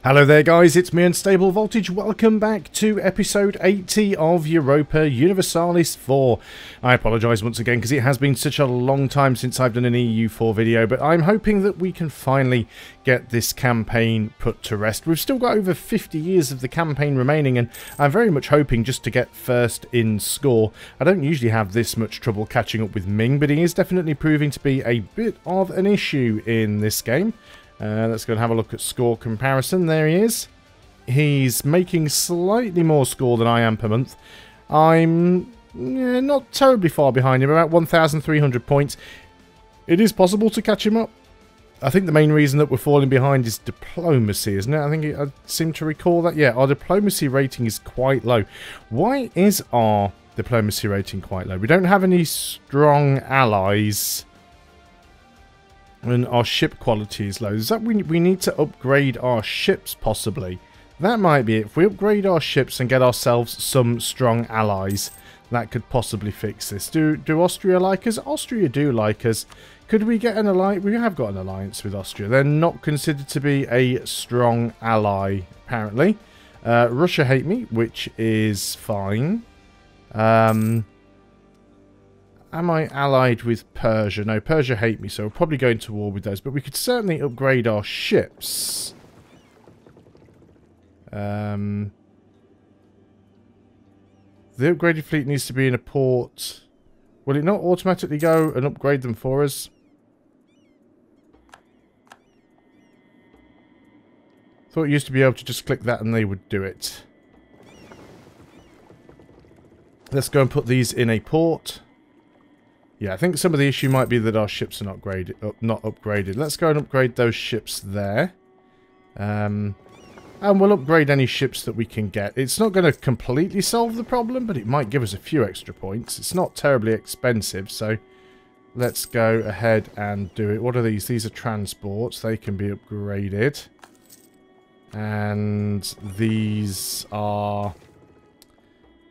Hello there guys, it's me Unstable Voltage. Welcome back to episode 80 of Europa Universalis 4. I apologise once again because it has been such a long time since I've done an EU4 video, but I'm hoping that we can finally get this campaign put to rest. We've still got over 50 years of the campaign remaining, and I'm very much hoping just to get first in score. I don't usually have this much trouble catching up with Ming, but he is definitely proving to be a bit of an issue in this game. Let's go and have a look at score comparison. There he is. He's making slightly more score than I am per month. I'm not terribly far behind him, about 1,300 points. It is possible to catch him up. I think the main reason that we're falling behind is diplomacy, isn't it? I seem to recall that. Yeah, our diplomacy rating is quite low. Why is our diplomacy rating quite low? We don't have any strong allies. And our ship quality is low. Is that we need to upgrade our ships, possibly? That might be it. If we upgrade our ships and get ourselves some strong allies, that could possibly fix this. Do Austria like us? Austria do like us. Could we get an alliance? We have got an alliance with Austria. They're not considered to be a strong ally, apparently. Russia hate me, which is fine. Am I allied with Persia? No, Persia hate me, so we're probably going to war with those. But we could certainly upgrade our ships. The upgraded fleet needs to be in a port. Will it not automatically go and upgrade them for us? Thought you used to be able to just click that and they would do it. Let's go and put these in a port. Yeah, I think some of the issue might be that our ships are not upgraded. Let's go and upgrade those ships there. And we'll upgrade any ships that we can get. It's not going to completely solve the problem, but it might give us a few extra points. It's not terribly expensive, so let's go ahead and do it. What are these? These are transports. They can be upgraded. And these are...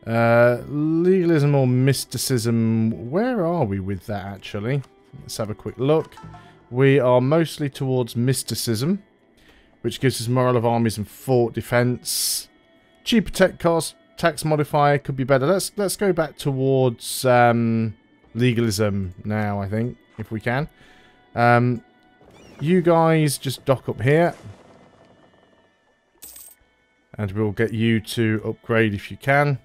legalism or mysticism. Where are we with that, actually? Let's have a quick look. We are mostly towards mysticism, which gives us morale of armies and fort defense. Cheaper tech cost, tax modifier could be better. Let's go back towards legalism now, I think, if we can. You guys just dock up here. And we'll get you to upgrade if you can,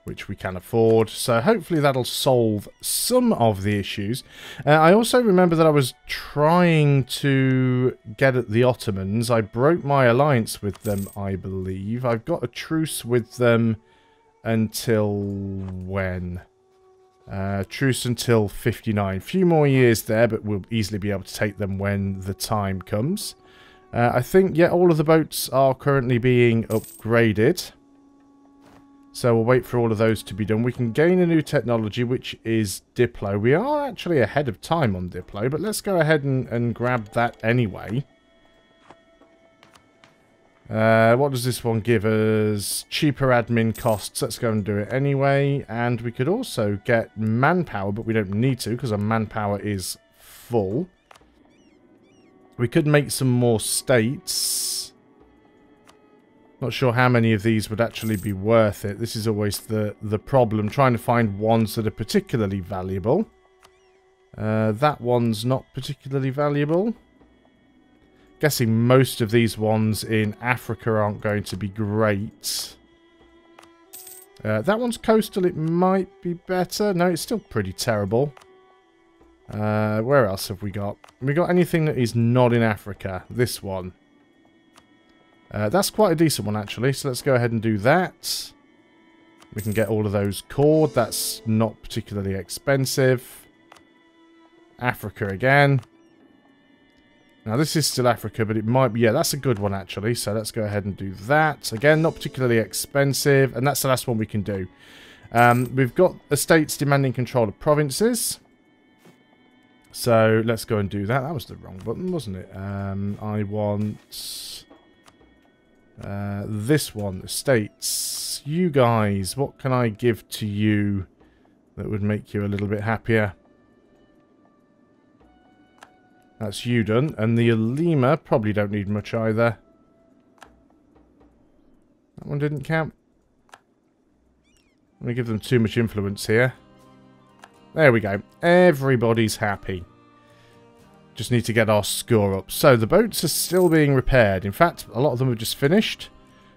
which we can afford. So hopefully that'll solve some of the issues. I also remember that I was trying to get at the Ottomans. I broke my alliance with them, I believe. I've got a truce with them until when? Truce until 59. A few more years there, but we'll easily be able to take them when the time comes. I think, yeah, all of the boats are currently being upgraded. So we'll wait for all of those to be done. We can gain a new technology, which is Diplo. We are actually ahead of time on Diplo, but let's go ahead and grab that anyway. What does this one give us? Cheaper admin costs. Let's go and do it anyway. And we could also get manpower, but we don't need to because our manpower is full. We could make some more states. Not sure how many of these would actually be worth it. This is always the problem, trying to find ones that are particularly valuable. That one's not particularly valuable. Guessing most of these ones in Africa aren't going to be great. That one's coastal, it might be better. No, it's still pretty terrible. Where else have we got? Have we got anything that is not in Africa? This one. That's quite a decent one, actually, so let's go ahead and do that. We can get all of those cord. That's not particularly expensive. Africa again. Now, this is still Africa, but it might be... Yeah, that's a good one, actually, so let's go ahead and do that. Again, not particularly expensive, and that's the last one we can do. We've got estates demanding control of provinces. So, let's go and do that. That was the wrong button, wasn't it? I want... this one, estates. You guys, what can I give to you that would make you a little bit happier? That's you done. And the Ulema probably don't need much either. That one didn't count. I'm going to give them too much influence here. There we go. Everybody's happy. Just need to get our score up. So the boats are still being repaired. In fact, a lot of them have just finished.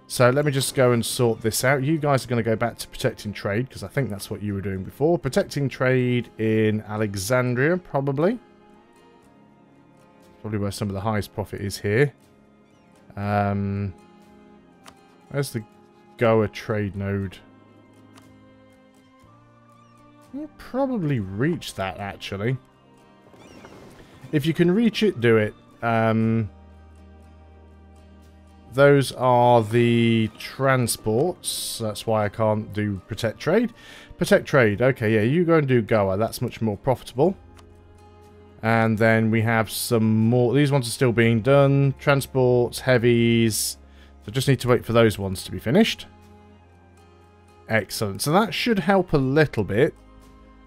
So let me just go and sort this out. You guys are going to go back to protecting trade, because I think that's what you were doing before. Protecting trade in Alexandria, probably. Probably where some of the highest profit is here. Where's the Goa trade node? You'll probably reach that, actually. If you can reach it, do it. Those are the transports. That's why I can't do Protect Trade. Protect Trade. Okay, yeah, you go and do Goa. That's much more profitable. And then we have some more. These ones are still being done. Transports, heavies. So just need to wait for those ones to be finished. Excellent. So that should help a little bit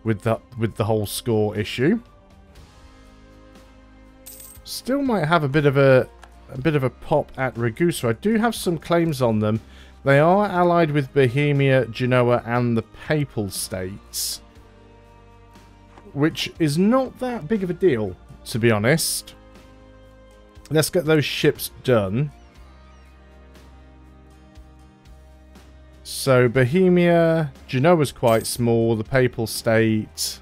with the whole score issue. Still might have a bit of a pop at Ragusa. I do have some claims on them. They are allied with Bohemia, Genoa, and the Papal States, which is not that big of a deal, to be honest. Let's get those ships done. So Bohemia, Genoa's quite small. The Papal State.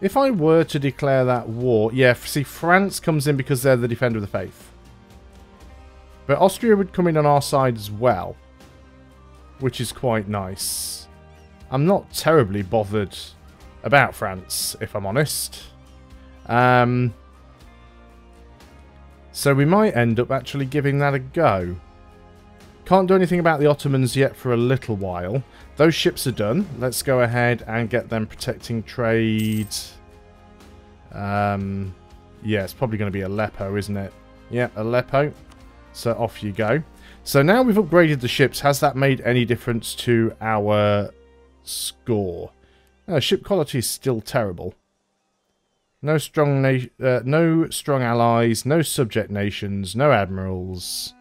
If I were to declare that war... Yeah, see, France comes in because they're the Defender of the Faith. But Austria would come in on our side as well, which is quite nice. I'm not terribly bothered about France, if I'm honest. So we might end up actually giving that a go. Can't do anything about the Ottomans yet for a little while. Those ships are done. Let's go ahead and get them protecting trade. Yeah, it's probably going to be Aleppo, isn't it? Yeah, Aleppo. So off you go. So now we've upgraded the ships. Has that made any difference to our score? No, ship quality is still terrible. No strong allies, no subject nations, no admirals.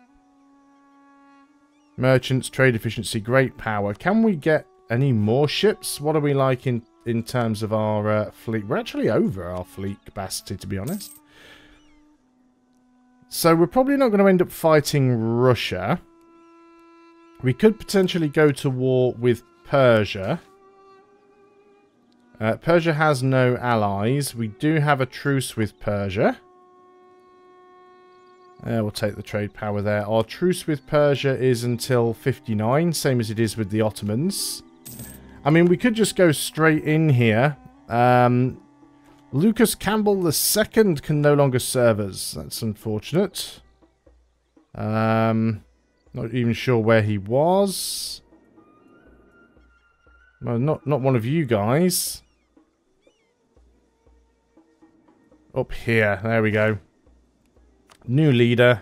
Merchants, trade efficiency, great power. Can we get any more ships? What are we like in terms of our fleet? We're actually over our fleet capacity, to be honest. So we're probably not going to end up fighting Russia. We could potentially go to war with Persia. Persia has no allies. We do have a truce with Persia. We'll take the trade power there. Our truce with Persia is until 59, same as it is with the Ottomans. I mean, we could just go straight in here. Lucas Campbell II can no longer serve us. That's unfortunate. Not even sure where he was. Well, not one of you guys. Up here. There we go. New leader.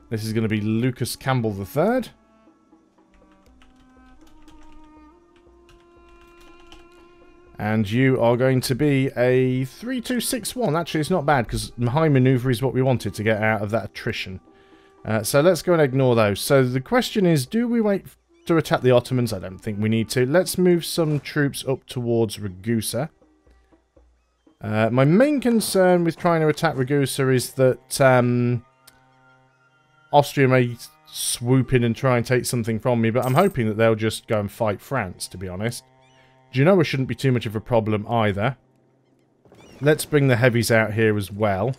This is going to be Lucas Campbell III. And you are going to be a 3261. Actually, it's not bad, because high maneuver is what we wanted to get out of that attrition. So let's go and ignore those. So the question is, do we wait to attack the Ottomans? I don't think we need to. Let's move some troops up towards Ragusa. My main concern with trying to attack Ragusa is that Austria may swoop in and try and take something from me, but I'm hoping that they'll just go and fight France, to be honest. Genoa shouldn't be too much of a problem either. Let's bring the heavies out here as well,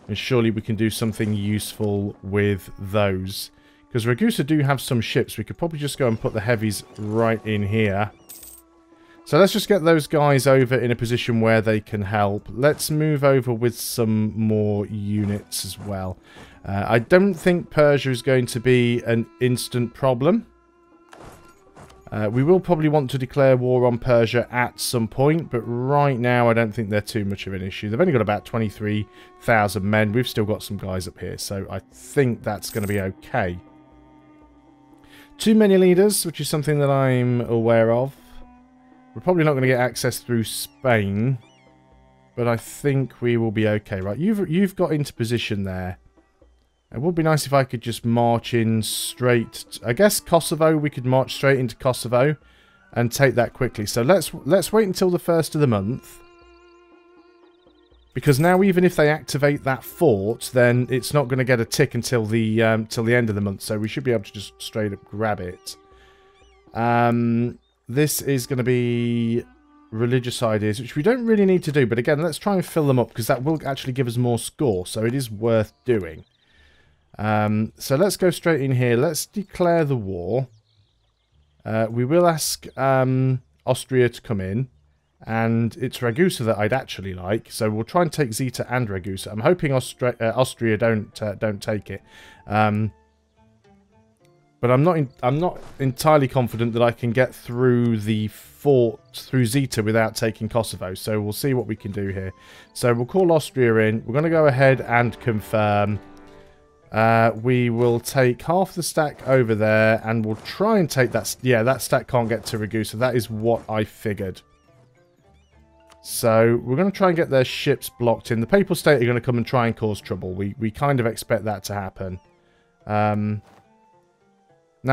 and surely we can do something useful with those. Because Ragusa do have some ships. We could probably just go and put the heavies right in here. So let's just get those guys over in a position where they can help. Let's move over with some more units as well. I don't think Persia is going to be an instant problem. We will probably want to declare war on Persia at some point, but right now I don't think they're too much of an issue. They've only got about 23,000 men. We've still got some guys up here, so I think that's going to be okay. Too many leaders, which is something that I'm aware of. We're probably not going to get access through Spain, but I think we will be okay. Right, you've got into position there. It would be nice if I could just march in straight... I guess Kosovo, we could march straight into Kosovo and take that quickly. So let's wait until the 1st of the month. Because now even if they activate that fort, then it's not going to get a tick until the end of the month. So we should be able to just straight up grab it. This is going to be religious ideas, which we don't really need to do. But again, let's try and fill them up because that will actually give us more score. So it is worth doing. So let's go straight in here. Let's declare the war. We will ask Austria to come in. And it's Ragusa that I'd actually like. So we'll try and take Zeta and Ragusa. I'm hoping Austria don't take it. But I'm not entirely confident that I can get through the fort through Zeta without taking Kosovo. So we'll see what we can do here. So we'll call Austria in. We're going to go ahead and confirm. We will take half the stack over there, and we'll try and take that. Yeah, that stack can't get to Ragusa. That is what I figured. So we're going to try and get their ships blocked in. The Papal State are going to come and try and cause trouble. We kind of expect that to happen. Now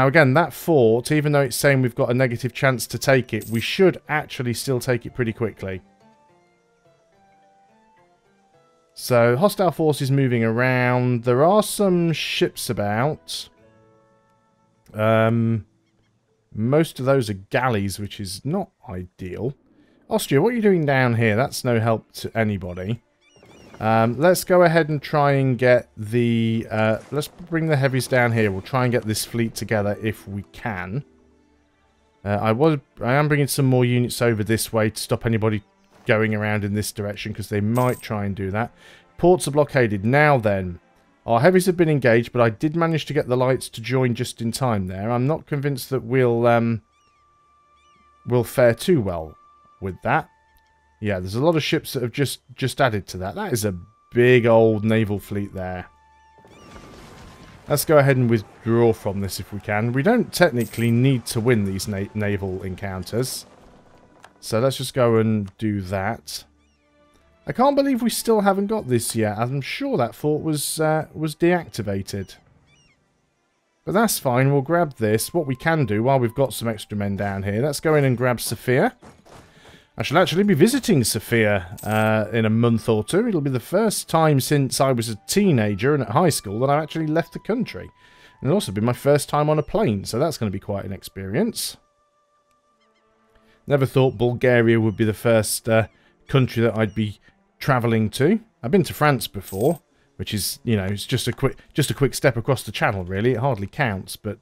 again, that fort, even though it's saying we've got a negative chance to take it, we should actually still take it pretty quickly. So hostile forces moving around. There are some ships about. Most of those are galleys, which is not ideal. Austria, what are you doing down here? That's no help to anybody. Let's go ahead and try and get the... let's bring the heavies down here. We'll try and get this fleet together if we can. I am bringing some more units over this way to stop anybody going around in this direction, because they might try and do that. Ports are blockaded. Now then, our heavies have been engaged, but I did manage to get the lights to join just in time there. I'm not convinced that we'll fare too well with that. Yeah, there's a lot of ships that have just added to that. That is a big old naval fleet there. Let's go ahead and withdraw from this if we can. We don't technically need to win these naval encounters. So let's just go and do that. I can't believe we still haven't got this yet. I'm sure that fort was deactivated. But that's fine. We'll grab this. What we can do while we've got some extra men down here, let's go in and grab Sofia. I shall actually be visiting Sofia in a month or two. It'll be the first time since I was a teenager and at high school that I've actually left the country. And it'll also be my first time on a plane, so that's going to be quite an experience. Never thought Bulgaria would be the first country that I'd be travelling to. I've been to France before, which is, you know, it's just a quick step across the channel, really. It hardly counts, but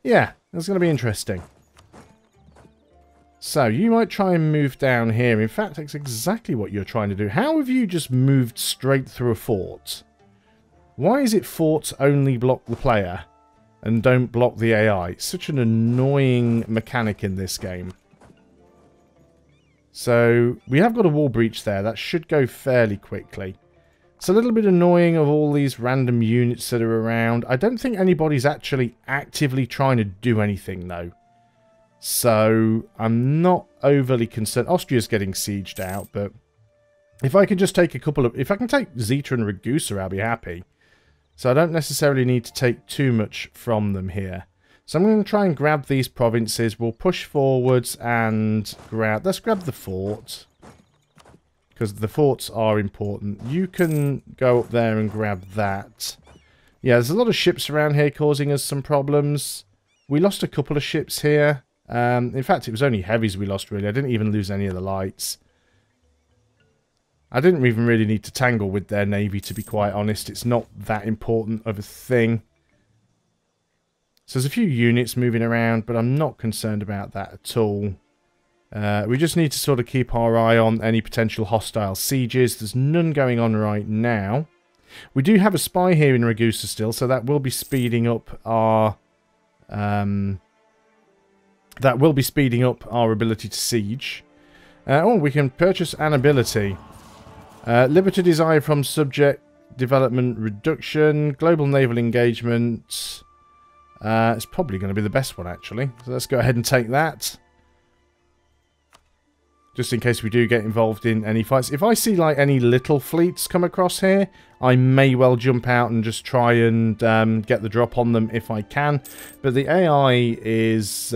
yeah, it's going to be interesting. So, you might try and move down here. In fact, that's exactly what you're trying to do. How have you just moved straight through a fort? Why is it forts only block the player and don't block the AI? It's such an annoying mechanic in this game. So, we have got a wall breach there. That should go fairly quickly. It's a little bit annoying of all these random units that are around. I don't think anybody's actually actively trying to do anything, though. So, I'm not overly concerned. Austria's getting sieged out, but if I can just take a couple of... If I can take Zeta and Ragusa, I'll be happy. So I don't necessarily need to take too much from them here. So I'm going to try and grab these provinces. We'll push forwards and grab... Let's grab the fort, because the forts are important. You can go up there and grab that. Yeah, there's a lot of ships around here causing us some problems. We lost a couple of ships here. In fact, it was only heavies we lost, really. I didn't even lose any of the lights. I didn't even really need to tangle with their navy, to be quite honest. It's not that important of a thing. So there's a few units moving around, but I'm not concerned about that at all. We just need to sort of keep our eye on any potential hostile sieges. There's none going on right now. We do have a spy here in Ragusa still, so that will be speeding up our... that will be speeding up our ability to siege. Oh, we can purchase an ability. Liberty desire from subject development reduction. Global naval engagement. It's probably going to be the best one, actually. So let's go ahead and take that. Just in case we do get involved in any fights. If I see like any little fleets come across here, I may well jump out and just try and get the drop on them if I can. But the AI is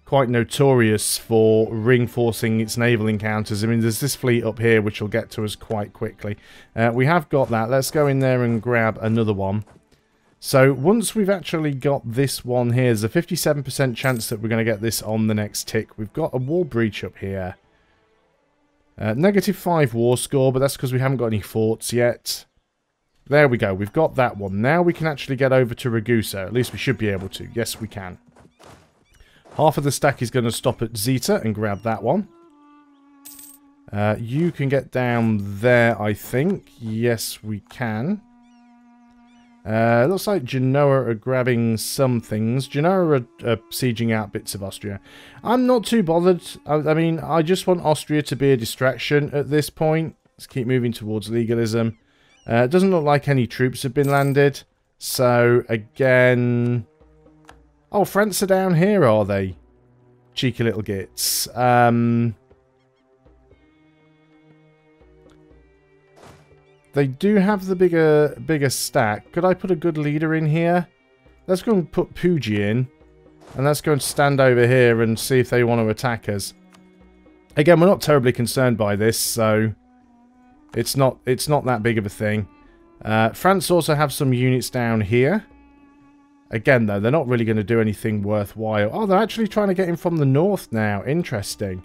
quite notorious for reinforcing its naval encounters. I mean, there's this fleet up here which will get to us quite quickly. We have got that. Let's go in there and grab another one. So once we've actually got this one here, there's a 57% chance that we're going to get this on the next tick. We've got a wall breach up here. -5 war score, but that's because we haven't got any forts yet. There we go. We've got that one. Now we can actually get over to Ragusa. At least we should be able to. Yes, we can. Half of the stack is going to stop at Zeta and grab that one. You can get down there, I think. Yes, we can. Looks like Genoa are grabbing some things. Genoa are sieging out bits of Austria. I'm not too bothered. I mean, I just want Austria to be a distraction at this point. Let's keep moving towards legalism. It doesn't look like any troops have been landed. So, again... Oh, France are down here, are they? Cheeky little gits. They do have the bigger stack. Could I put a good leader in here? Let's go and put Puji in. And let's go and stand over here and see if they want to attack us. Again, we're not terribly concerned by this, so it's not that big of a thing. France also have some units down here. Again, though, they're not really going to do anything worthwhile. Oh, they're actually trying to get in from the north now. Interesting.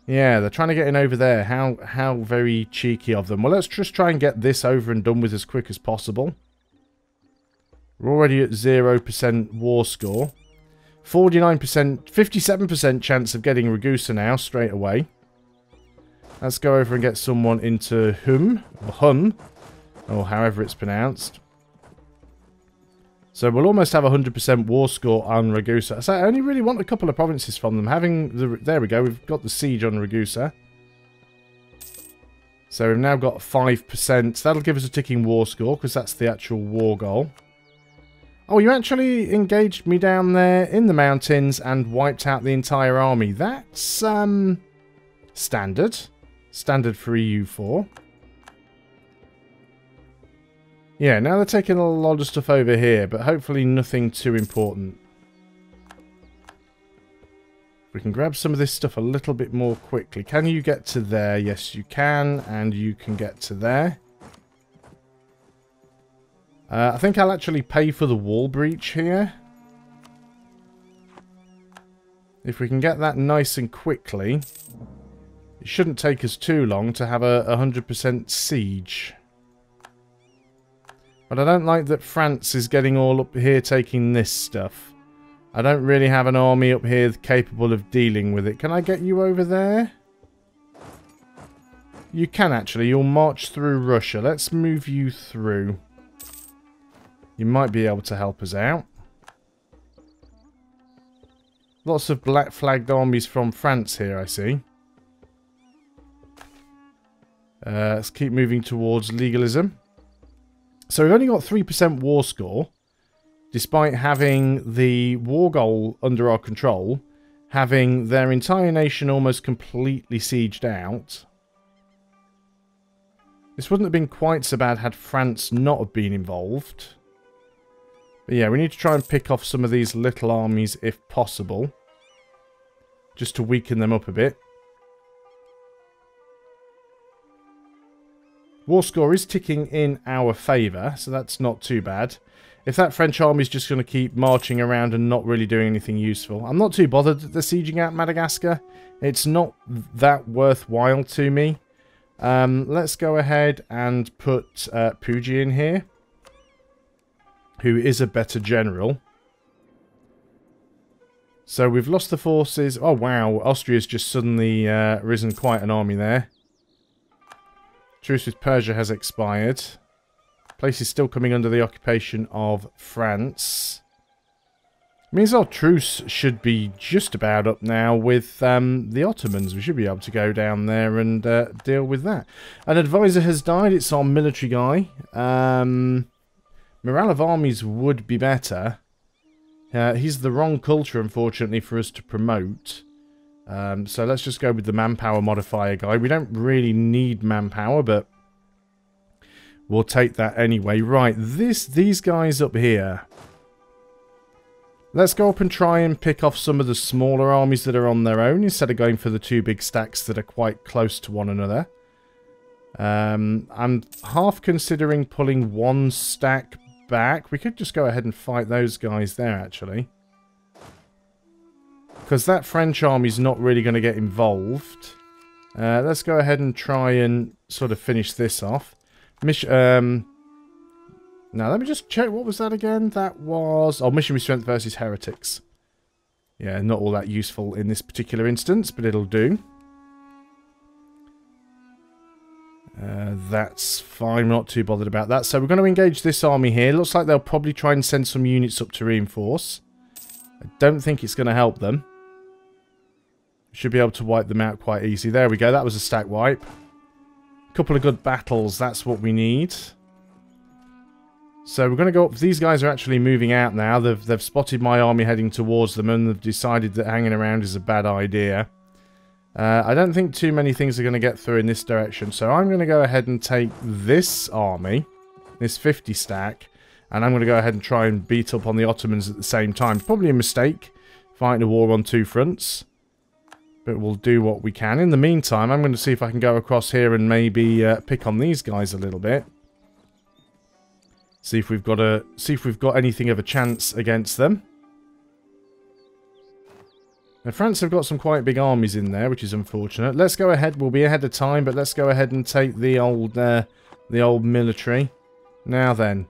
Yeah, they're trying to get in over there. How very cheeky of them. Well, let's just try and get this over and done with as quick as possible. We're already at 0% war score. 49%, 57% chance of getting Ragusa now, straight away. Let's go over and get someone into Hum, or however it's pronounced. So we'll almost have 100% war score on Ragusa. So I only really want a couple of provinces from them. There we go, we've got the siege on Ragusa. So we've now got 5%. That'll give us a ticking war score, because that's the actual war goal. Oh, you actually engaged me down there in the mountains and wiped out the entire army. That's standard. Standard for EU4. Yeah, now they're taking a lot of stuff over here, but hopefully nothing too important. We can grab some of this stuff a little bit more quickly. Can you get to there? Yes, you can, and you can get to there. I think I'll actually pay for the wall breach here. If we can get that nice and quickly, it shouldn't take us too long to have a 100% siege. But I don't like that France is getting all up here taking this stuff. I don't really have an army up here capable of dealing with it. Can I get you over there? You can actually. You'll march through Russia. Let's move you through. You might be able to help us out. Lots of black flagged armies from France here, I see. Let's keep moving towards legalism. So we've only got 3% war score, despite having the war goal under our control, having their entire nation almost completely sieged out. This wouldn't have been quite so bad had France not have been involved. But yeah, we need to try and pick off some of these little armies if possible, just to weaken them up a bit. War score is ticking in our favour, so that's not too bad. If that French army is just going to keep marching around and not really doing anything useful, I'm not too bothered that they're sieging out Madagascar. It's not that worthwhile to me. Let's go ahead and put Puji in here, who is a better general. So we've lost the forces. Oh wow, Austria's just suddenly risen quite an army there. Truce with Persia has expired. Place is still coming under the occupation of France. Means our truce should be just about up now with the Ottomans. We should be able to go down there and deal with that. An advisor has died. It's our military guy. Morale of armies would be better. He's the wrong culture, unfortunately, for us to promote. So let's just go with the manpower modifier guy. We don't really need manpower, but we'll take that anyway. Right, these guys up here. Let's go up and try and pick off some of the smaller armies that are on their own instead of going for the two big stacks that are quite close to one another. I'm half considering pulling one stack back. We could just go ahead and fight those guys there, actually. Because that French army's not really going to get involved. Let's go ahead and try and sort of finish this off. Now, let me just check. What was that again? That was... Oh, missionary strength versus heretics. Yeah, not all that useful in this particular instance, but it'll do. That's fine. Not too bothered about that. So we're going to engage this army here. Looks like they'll probably try and send some units up to reinforce. I don't think it's going to help them. Should be able to wipe them out quite easy. There we go. That was a stack wipe. Couple of good battles. That's what we need. So we're going to go up. These guys are actually moving out now. They've spotted my army heading towards them and they've decided that hanging around is a bad idea. I don't think too many things are going to get through in this direction. So I'm going to go ahead and take this army, this 50 stack, and I'm going to go ahead and try and beat up on the Ottomans at the same time. Probably a mistake, fighting a war on two fronts. But we'll do what we can. In the meantime, I'm going to see if I can go across here and maybe pick on these guys a little bit. See if we've got anything of a chance against them. Now, France have got some quite big armies in there, which is unfortunate. Let's go ahead. We'll be ahead of time, but let's go ahead and take the old military. Now then,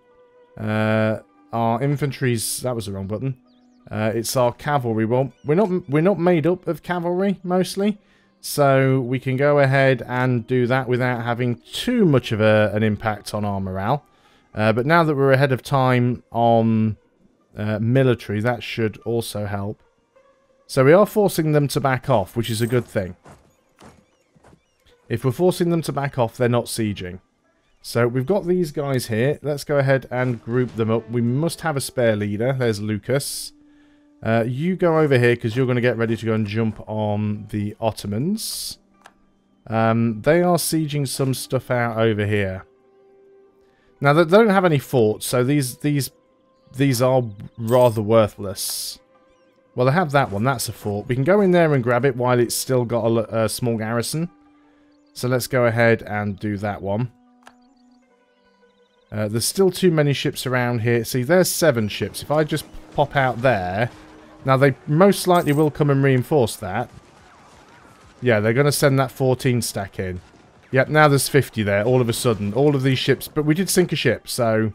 our infantry's... That was the wrong button. It's our cavalry. Well, we're not made up of cavalry mostly, so we can go ahead and do that without having too much of an impact on our morale. But now that we're ahead of time on military, that should also help. So we are forcing them to back off, which is a good thing. If we're forcing them to back off, they're not sieging. So we've got these guys here. Let's go ahead and group them up. We must have a spare leader. There's Lucas. You go over here because you're going to get ready to go and jump on the Ottomans. They are sieging some stuff out over here. Now, they don't have any forts, so these are rather worthless. Well, they have that one. That's a fort. We can go in there and grab it while it's still got a small garrison. So let's go ahead and do that one. There's still too many ships around here. See, there's 7 ships. If I just pop out there... Now, they most likely will come and reinforce that. Yeah, they're going to send that 14 stack in. Yep, now there's 50 there, all of a sudden. All of these ships. But we did sink a ship, so...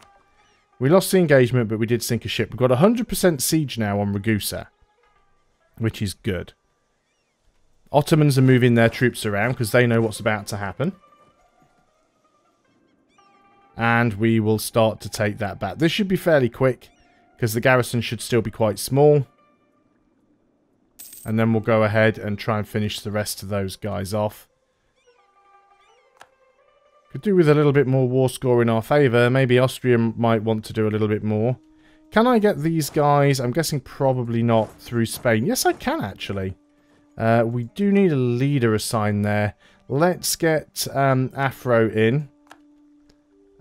We lost the engagement, but we did sink a ship. We've got 100% siege now on Ragusa, which is good. Ottomans are moving their troops around because they know what's about to happen. And we will start to take that back. This should be fairly quick because the garrison should still be quite small. And then we'll go ahead and try and finish the rest of those guys off. Could do with a little bit more war score in our favour. Maybe Austria might want to do a little bit more. Can I get these guys? I'm guessing probably not through Spain. Yes, I can actually. We do need a leader assigned there. Let's get Afro in.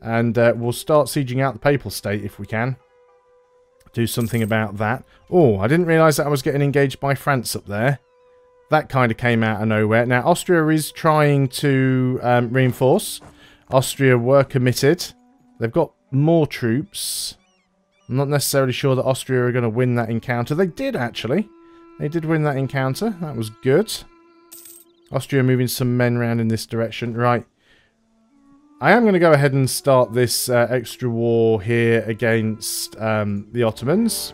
And we'll start sieging out the Papal State if we can. Do something about that. Oh, I didn't realise that I was getting engaged by France up there. That kind of came out of nowhere. Now, Austria is trying to reinforce. Austria were committed. They've got more troops. I'm not necessarily sure that Austria are going to win that encounter. They did, actually. They did win that encounter. That was good. Austria moving some men around in this direction. Right. I am going to go ahead and start this extra war here against the Ottomans.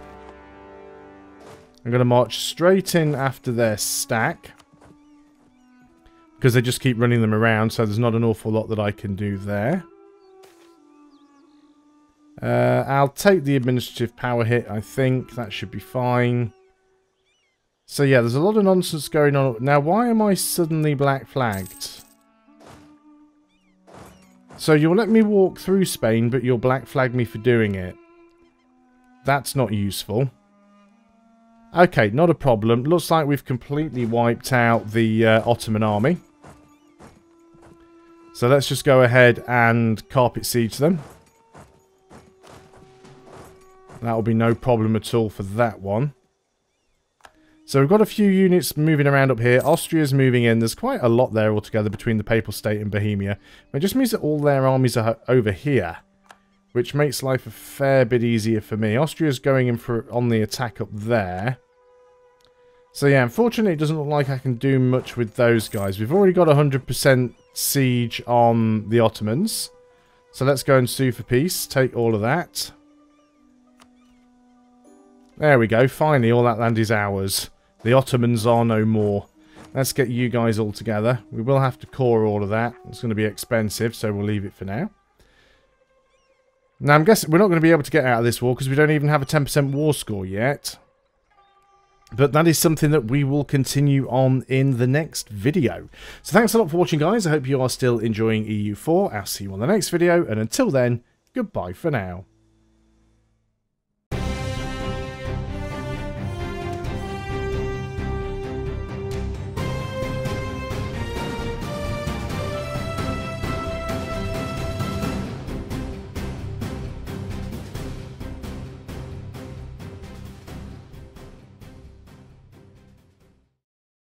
I'm going to march straight in after their stack. Because they just keep running them around, so there's not an awful lot that I can do there. I'll take the administrative power hit, I think. That should be fine. So yeah, there's a lot of nonsense going on. Now, why am I suddenly black flagged? So you'll let me walk through Spain, but you'll black flag me for doing it. That's not useful. Okay, not a problem. Looks like we've completely wiped out the Ottoman army. So let's just go ahead and carpet siege them. That'll be no problem at all for that one. So we've got a few units moving around up here. Austria's moving in. There's quite a lot there altogether between the Papal State and Bohemia. It just means that all their armies are over here, which makes life a fair bit easier for me. Austria's going in on the attack up there. So yeah, unfortunately it doesn't look like I can do much with those guys. We've already got 100% siege on the Ottomans. So let's go and sue for peace. Take all of that. There we go. Finally, all that land is ours. The Ottomans are no more. Let's get you guys all together. We will have to core all of that. It's going to be expensive, so we'll leave it for now. Now, I'm guessing we're not going to be able to get out of this war because we don't even have a 10% war score yet. But that is something that we will continue on in the next video. So thanks a lot for watching, guys. I hope you are still enjoying EU4. I'll see you on the next video. And until then, goodbye for now.